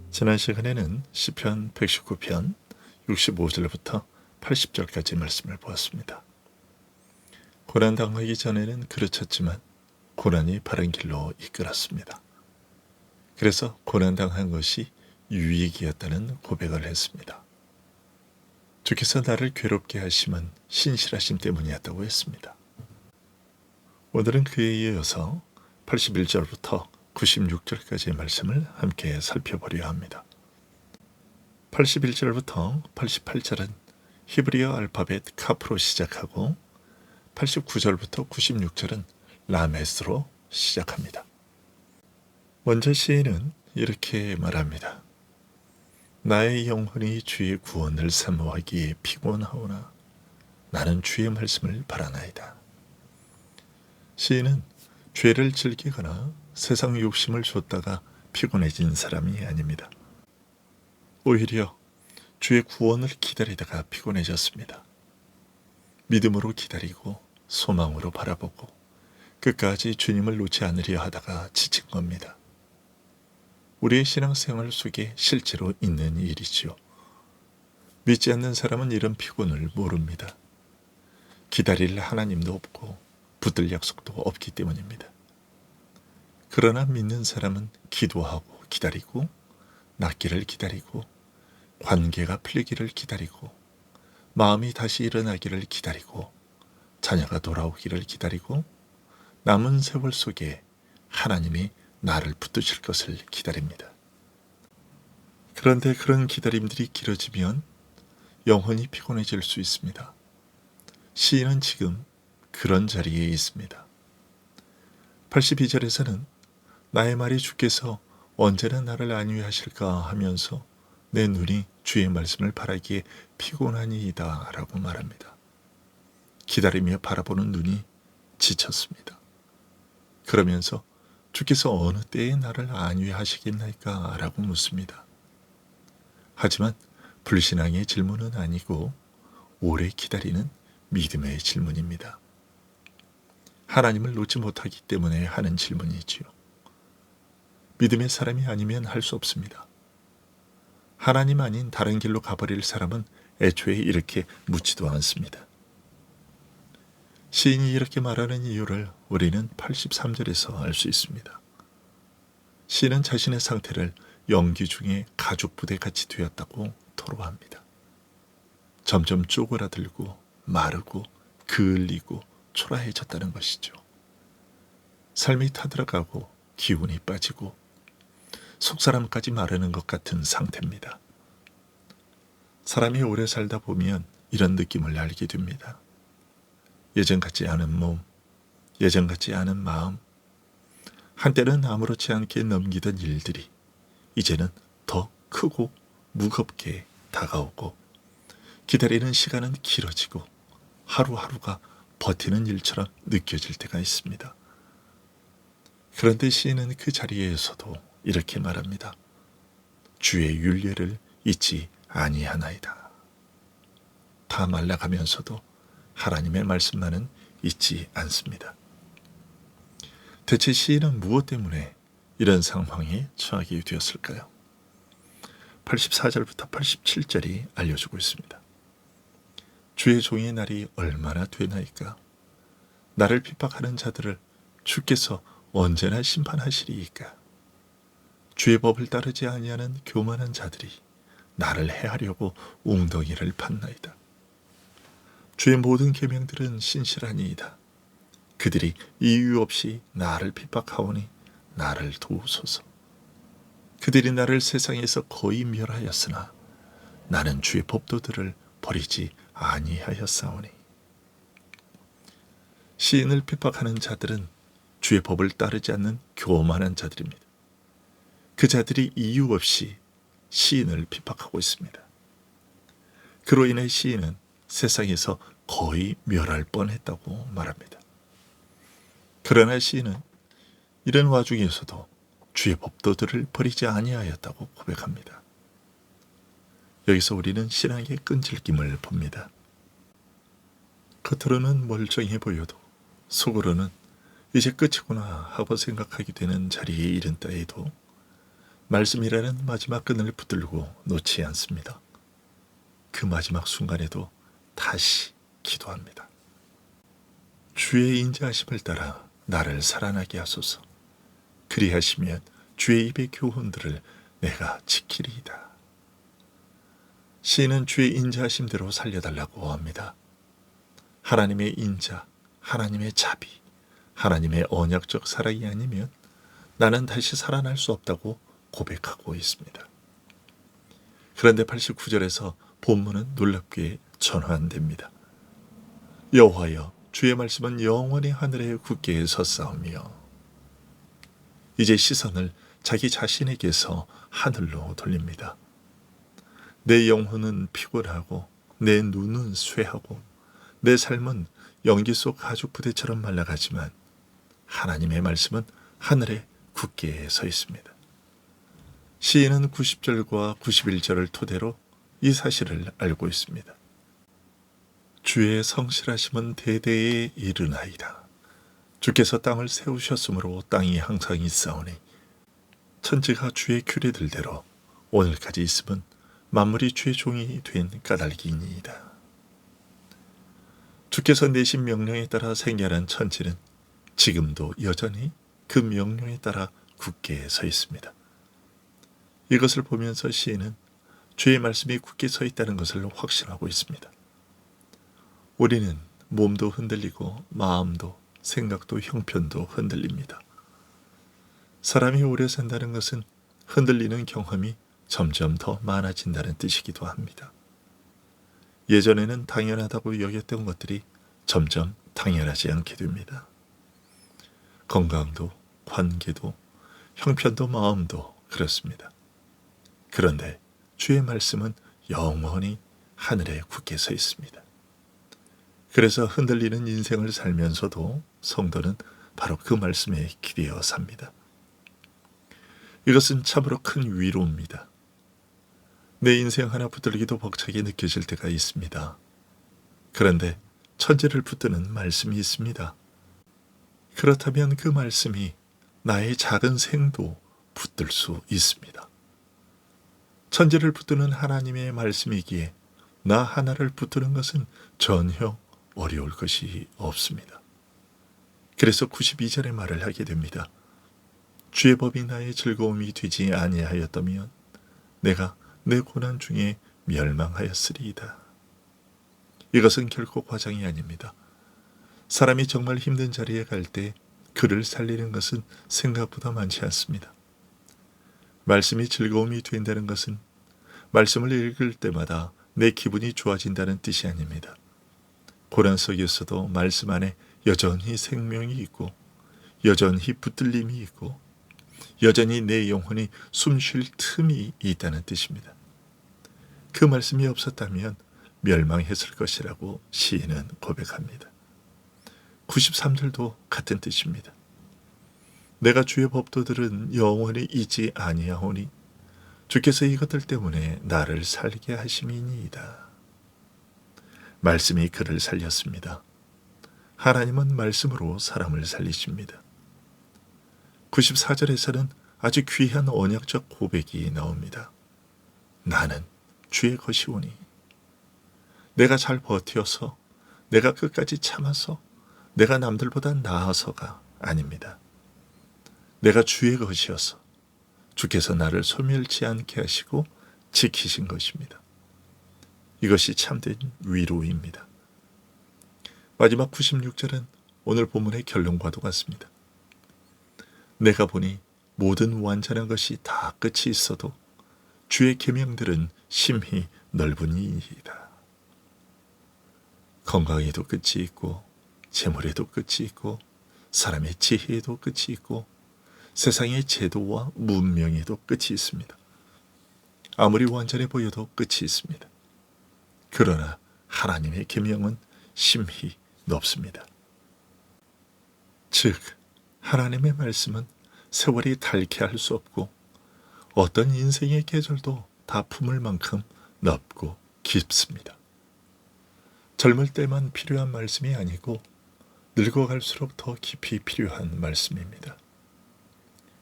지난 시간에는 시편 119편 65절부터 80절까지 말씀을 보았습니다. 고난당하기 전에는 그르쳤지만 고난이 바른 길로 이끌었습니다. 그래서 고난당한 것이 유익이었다는 고백을 했습니다. 주께서 나를 괴롭게 하심은 신실하심 때문이었다고 했습니다. 오늘은 그에 이어서 81절부터 96절까지의 말씀을 함께 살펴보려 합니다. 81절부터 88절은 히브리어 알파벳 카프로 시작하고 89절부터 96절은 라메스로 시작합니다. 먼저 시인은 이렇게 말합니다. 나의 영혼이 주의 구원을 사모하기에 피곤하오나 나는 주의 말씀을 바라나이다. 시인은 죄를 즐기거나 세상 욕심을 줬다가 피곤해진 사람이 아닙니다. 오히려 주의 구원을 기다리다가 피곤해졌습니다. 믿음으로 기다리고 소망으로 바라보고 끝까지 주님을 놓지 않으려 하다가 지친 겁니다. 우리의 신앙생활 속에 실제로 있는 일이지요. 믿지 않는 사람은 이런 피곤을 모릅니다. 기다릴 하나님도 없고 붙들 약속도 없기 때문입니다. 그러나 믿는 사람은 기도하고 기다리고 낫기를 기다리고 관계가 풀리기를 기다리고 마음이 다시 일어나기를 기다리고 자녀가 돌아오기를 기다리고 남은 세월 속에 하나님이 나를 붙드실 것을 기다립니다. 그런데 그런 기다림들이 길어지면 영혼이 피곤해질 수 있습니다. 시인은 지금 그런 자리에 있습니다. 82절에서는 나의 말이 주께서 언제나 나를 안위하실까 하면서 내 눈이 주의 말씀을 바라기에 피곤하니이다 라고 말합니다. 기다리며 바라보는 눈이 지쳤습니다. 그러면서 주께서 어느 때에 나를 안위하시겠나이까 라고 묻습니다. 하지만 불신앙의 질문은 아니고 오래 기다리는 믿음의 질문입니다. 하나님을 놓지 못하기 때문에 하는 질문이지요. 믿음의 사람이 아니면 할 수 없습니다. 하나님 아닌 다른 길로 가버릴 사람은 애초에 이렇게 묻지도 않습니다. 시인이 이렇게 말하는 이유를 우리는 83절에서 알 수 있습니다. 시인은 자신의 상태를 연기 중에 가죽 부대같이 되었다고 토로합니다. 점점 쪼그라들고 마르고 그을리고 초라해졌다는 것이죠. 삶이 타들어가고 기운이 빠지고 속사람까지 마르는 것 같은 상태입니다. 사람이 오래 살다 보면 이런 느낌을 알게 됩니다. 예전 같지 않은 몸, 예전 같지 않은 마음, 한때는 아무렇지 않게 넘기던 일들이 이제는 더 크고 무겁게 다가오고 기다리는 시간은 길어지고 하루하루가 버티는 일처럼 느껴질 때가 있습니다. 그런데 시인은 그 자리에서도 이렇게 말합니다. 주의 율례를 잊지 아니하나이다. 다 말라가면서도 하나님의 말씀만은 잊지 않습니다. 대체 시인은 무엇 때문에 이런 상황에 처하게 되었을까요? 84절부터 87절이 알려주고 있습니다. 주의 종의 날이 얼마나 되나이까? 나를 핍박하는 자들을 주께서 언제나 심판하시리이까? 주의 법을 따르지 아니하는 교만한 자들이 나를 해하려고 웅덩이를 팠나이다. 주의 모든 계명들은 신실하니이다. 그들이 이유 없이 나를 핍박하오니 나를 도우소서. 그들이 나를 세상에서 거의 멸하였으나 나는 주의 법도들을 버리지 아니하였사오니. 시인을 핍박하는 자들은 주의 법을 따르지 않는 교만한 자들입니다. 그 자들이 이유 없이 시인을 핍박하고 있습니다. 그로 인해 시인은 세상에서 거의 멸할 뻔했다고 말합니다. 그러나 시인은 이런 와중에서도 주의 법도들을 버리지 아니하였다고 고백합니다. 여기서 우리는 신앙의 끈질김을 봅니다. 겉으로는 멀쩡해 보여도 속으로는 이제 끝이구나 하고 생각하게 되는 자리에 이른 때에도 말씀이라는 마지막 끈을 붙들고 놓지 않습니다. 그 마지막 순간에도 다시 기도합니다. 주의 인자하심을 따라 나를 살아나게 하소서. 그리하시면 주의 입의 교훈들을 내가 지키리이다. 시인은 주의 인자하심대로 살려달라고 합니다. 하나님의 인자, 하나님의 자비, 하나님의 언약적 사랑이 아니면 나는 다시 살아날 수 없다고 고백하고 있습니다. 그런데 89절에서 본문은 놀랍게 전환됩니다. 여호와여, 주의 말씀은 영원히 하늘에 굳게 섰사오며. 이제 시선을 자기 자신에게서 하늘로 돌립니다. 내 영혼은 피곤하고 내 눈은 쇠하고 내 삶은 연기 속 가죽 부대처럼 말라가지만 하나님의 말씀은 하늘에 굳게 서 있습니다. 시인은 90절과 91절을 토대로 이 사실을 알고 있습니다. 주의 성실하심은 대대에 이르나이다. 주께서 땅을 세우셨으므로 땅이 항상 있사오니 천지가 주의 규례들대로 오늘까지 있음은 만물이 주의 종이 된 까닭이니이다. 주께서 내신 명령에 따라 생겨난 천지는 지금도 여전히 그 명령에 따라 굳게 서 있습니다. 이것을 보면서 시인은 주의 말씀이 굳게 서 있다는 것을 확신하고 있습니다. 우리는 몸도 흔들리고 마음도 생각도 형편도 흔들립니다. 사람이 오래 산다는 것은 흔들리는 경험이 점점 더 많아진다는 뜻이기도 합니다. 예전에는 당연하다고 여겼던 것들이 점점 당연하지 않게 됩니다. 건강도, 관계도, 형편도, 마음도 그렇습니다. 그런데 주의 말씀은 영원히 하늘에 굳게 서 있습니다. 그래서 흔들리는 인생을 살면서도 성도는 바로 그 말씀에 기대어 삽니다. 이것은 참으로 큰 위로입니다. 내 인생 하나 붙들기도 벅차게 느껴질 때가 있습니다. 그런데 천지를 붙드는 말씀이 있습니다. 그렇다면 그 말씀이 나의 작은 생도 붙들 수 있습니다. 천지를 붙드는 하나님의 말씀이기에 나 하나를 붙드는 것은 전혀 어려울 것이 없습니다. 그래서 92절의 말을 하게 됩니다. 주의 법이 나의 즐거움이 되지 아니하였다면 내가 내 고난 중에 멸망하였으리이다. 이것은 결코 과장이 아닙니다. 사람이 정말 힘든 자리에 갈 때 그를 살리는 것은 생각보다 많지 않습니다. 말씀이 즐거움이 된다는 것은 말씀을 읽을 때마다 내 기분이 좋아진다는 뜻이 아닙니다. 고난 속에서도 말씀 안에 여전히 생명이 있고 여전히 붙들림이 있고 여전히 내 영혼이 숨 쉴 틈이 있다는 뜻입니다. 그 말씀이 없었다면 멸망했을 것이라고 시인은 고백합니다. 93절도 같은 뜻입니다. 내가 주의 법도들은 영원히 잊지 아니하오니 주께서 이것들 때문에 나를 살게 하심이니이다. 말씀이 그를 살렸습니다. 하나님은 말씀으로 사람을 살리십니다. 94절에서는 아주 귀한 언약적 고백이 나옵니다. 나는 주의 것이오니. 내가 잘 버텨서, 내가 끝까지 참아서, 내가 남들보다 나아서가 아닙니다. 내가 주의 것이어서 주께서 나를 소멸치 않게 하시고 지키신 것입니다. 이것이 참된 위로입니다. 마지막 96절은 오늘 본문의 결론과도 같습니다. 내가 보니 모든 완전한 것이 다 끝이 있어도 주의 계명들은 심히 넓으니이다. 건강에도 끝이 있고 재물에도 끝이 있고 사람의 지혜에도 끝이 있고 세상의 제도와 문명에도 끝이 있습니다. 아무리 완전해 보여도 끝이 있습니다. 그러나 하나님의 계명은 심히 높습니다. 즉 하나님의 말씀은 세월이 닳게 할 수 없고 어떤 인생의 계절도 다 품을 만큼 넓고 깊습니다. 젊을 때만 필요한 말씀이 아니고 늙어갈수록 더 깊이 필요한 말씀입니다.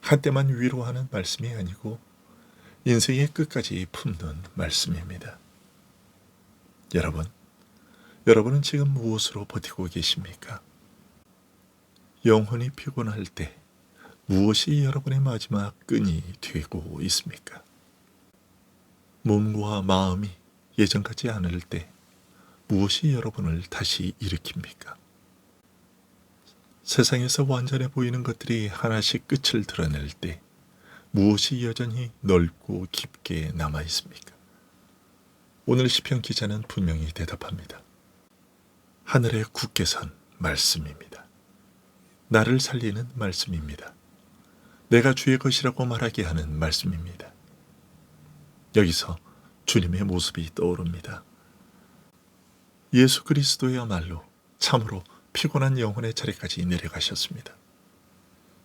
한때만 위로하는 말씀이 아니고 인생의 끝까지 품는 말씀입니다. 여러분은 지금 무엇으로 버티고 계십니까? 영혼이 피곤할 때 무엇이 여러분의 마지막 끈이 되고 있습니까? 몸과 마음이 예전 같지 않을 때 무엇이 여러분을 다시 일으킵니까? 세상에서 완전해 보이는 것들이 하나씩 끝을 드러낼 때 무엇이 여전히 넓고 깊게 남아 있습니까? 오늘 시편 기자는 분명히 대답합니다. 하늘에 굳게 선 말씀입니다. 나를 살리는 말씀입니다. 내가 주의 것이라고 말하게 하는 말씀입니다. 여기서 주님의 모습이 떠오릅니다. 예수 그리스도야말로 참으로 피곤한 영혼의 자리까지 내려가셨습니다.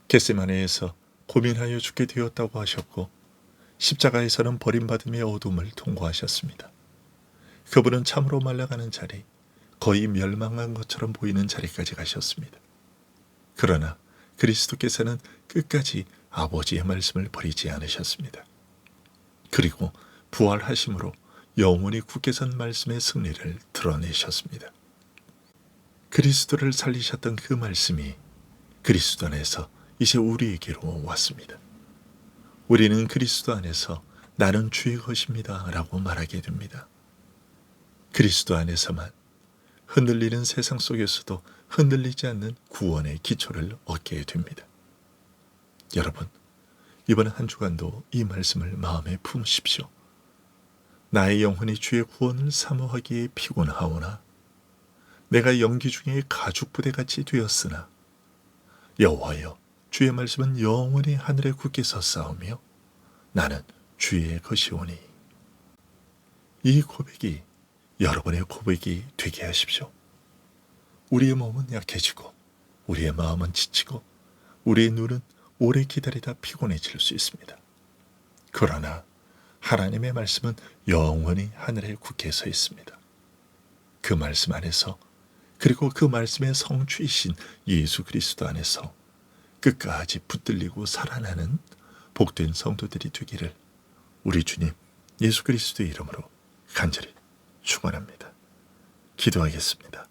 겟세마네에서 고민하여 죽게 되었다고 하셨고 십자가에서는 버림받음의 어둠을 통과하셨습니다. 그분은 참으로 말라가는 자리, 거의 멸망한 것처럼 보이는 자리까지 가셨습니다. 그러나 그리스도께서는 끝까지 아버지의 말씀을 버리지 않으셨습니다. 그리고 부활하심으로 영원히 굳게 선 말씀의 승리를 드러내셨습니다. 그리스도를 살리셨던 그 말씀이 그리스도 안에서 이제 우리에게로 왔습니다. 우리는 그리스도 안에서 나는 주의 것입니다 라고 말하게 됩니다. 그리스도 안에서만 흔들리는 세상 속에서도 흔들리지 않는 구원의 기초를 얻게 됩니다. 여러분, 이번 한 주간도 이 말씀을 마음에 품으십시오. 나의 영혼이 주의 구원을 사모하기에 피곤하오나 내가 연기 중에 가죽부대같이 되었으나 여호와여 주의 말씀은 영원히 하늘에 굳게 섰사오며 나는 주의 것이오니. 이 고백이 여러분의 고백이 되게 하십시오. 우리의 몸은 약해지고 우리의 마음은 지치고 우리의 눈은 오래 기다리다 피곤해질 수 있습니다. 그러나 하나님의 말씀은 영원히 하늘에 굳게 서 있습니다. 그 말씀 안에서, 그리고 그 말씀의 성취이신 예수 그리스도 안에서 끝까지 붙들리고 살아나는 복된 성도들이 되기를 우리 주님 예수 그리스도의 이름으로 간절히 축원합니다. 기도하겠습니다.